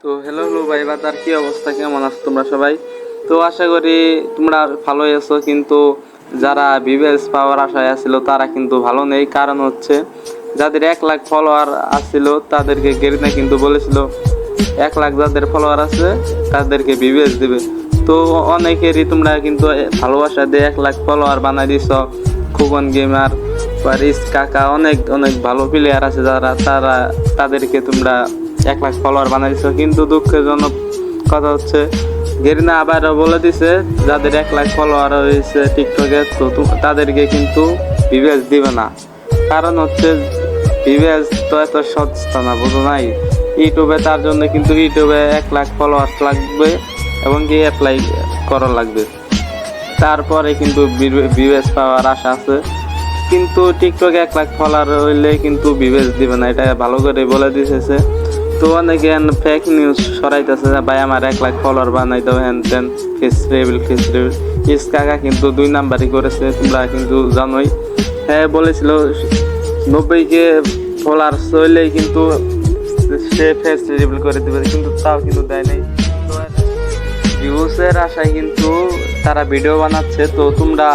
তো hello hello ভাই বাতার কি অবস্থা, কেমন আছো তোমরা সবাই? তো আশা করি তোমরা ভালোই আছো, কিন্তু যারা ভিউয়ার্স পাওয়ার আশায় আছিল তারা কিন্তু ভালো নেই। কারণ হচ্ছে যাদের 1 লাখ ফলোয়ার আসছিল তাদেরকে গেরিনা কিন্তু বলেছিল 1 লাখ যাদের ফলোয়ার আছে তাদেরকে ভিউয়ার্স দিবে। তো অনেকেরই তোমরা কিন্তু ভালোবাসা দিয়ে 1 লাখ ফলোয়ার বানাই দিছ। খোকন গেমার, পারিস কাকা, অনেক অনেক ভালো প্লেয়ার আছে যারা তাদেরকে তোমরা 1 লাখ ফলোয়ার বানাই দিছো। কিন্তু দুঃখজনক কথা হচ্ছে গেরিনা আবারও বলে দিছে যাদের 1 লাখ ফলোয়ার হয়েছে টিকটকে তো তাদেরকে কিন্তু ভিউয়ার্স দিবে না। কারণ হচ্ছে ভিউয়ার্স তো এত সস্তা না, বুঝো নাই? ইউটিউবে তার জন্য কিন্তু ইউটিউবে 1 লাখ ফলোয়ার্স লাগবে এবং কি অ্যাপ্লাই করা লাগবে, তারপরে কিন্তু ভিউয়ার্স পাওয়ার আশা আছে। কিন্তু টিকটকে 1 লাখ ফলোয়ার হইলে কিন্তু ভিউয়ার্স দিবে না, এটা ভালো করে বলে দিতেছে। তো অনেকে ফেক নিউজ সরাইতেছে ভাই আমার 1 লাখ ফলোয়ার বানাই দাও, হ্যান ত্যান, ফেস রেভিল। ইস কাকা কিন্তু 2 নাম্বারই করেছে, তোমরা কিন্তু জানোই। হ্যাঁ বলেছিল 90K ফলোয়ার হইলেই কিন্তু সে ফেস রিভিল করে দিবে, কিন্তু তাও কিন্তু দেয় নাই। ভিউসের আশায় কিন্তু তারা ভিডিও বানাচ্ছে। তো তোমরা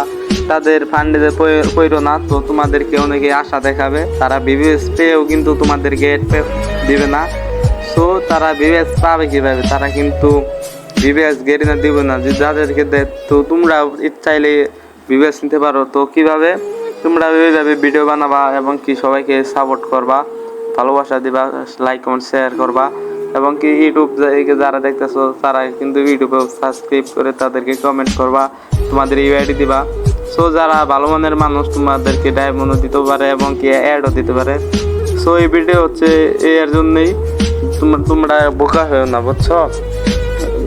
তাদের ফান্ডে পড়ো না, তো তোমাদেরকে অনেকে আশা দেখাবে, তারা ভিউস পেয়েও কিন্তু তোমাদেরকে দিবে না। সো তারা ভিউস পাবে কিভাবে? তারা কিন্তু ভিউস গেরিনা দিবে না, যে যাদেরকে দেয়। তো তোমরা চাইলে ভিউস নিতে পারো। তো কিভাবে? তোমরা ওইভাবে ভিডিও বানাবা এবং কি সবাইকে সাপোর্ট করবা, ভালোবাসা দিবা, লাইক কমেন্ট শেয়ার করবা এবং কি ইউটিউব যারা দেখতেছো তারা কিন্তু ইউটিউবে সাবস্ক্রাইব করে তাদেরকে কমেন্ট করবা, তোমাদের ইউআইডি দিবা। সো যারা ভালো মনের মানুষ তোমাদেরকে ডায়মন্ডও দিতে পারে এবং কি অ্যাডও দিতে পারে। সো এই ভিডিও হচ্ছে এর জন্যই, তোমরা বোকা হয়েও না, বুঝছো?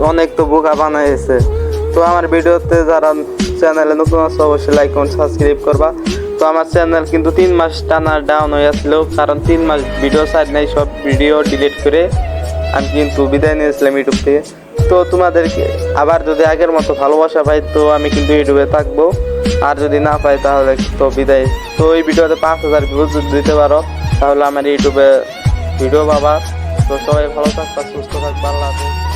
অনেক তো বোকা বানাইছে। তো আমার ভিডিওতে যারা চ্যানেলে নতুন আছে অবশ্যই লাইক কমেন্ট সাবস্ক্রাইব করবা। তো আমার চ্যানেল কিন্তু 3 মাস টানা ডাউন হয়ে আসছিল, কারণ 3 মাস ভিডিও সাইড নাই, সব ভিডিও ডিলিট করে আমি কিন্তু বিদায় নিয়েছিলাম ইউটিউব থেকে। তো তোমাদেরকে আবার যদি আগের মতো ভালোবাসা পাই তো আমি কিন্তু ইউটিউবে থাকবো, আর যদি না পাই তাহলে তো বিদায়। তো এই ভিডিওতে 5000 ভিউজ দিতে পারো তাহলে আমার ইউটিউবে ভিডিও পাবা। তো সবাই ভালো থাকবা, সুস্থ থাকবা, আল্লাহ হাফেজ।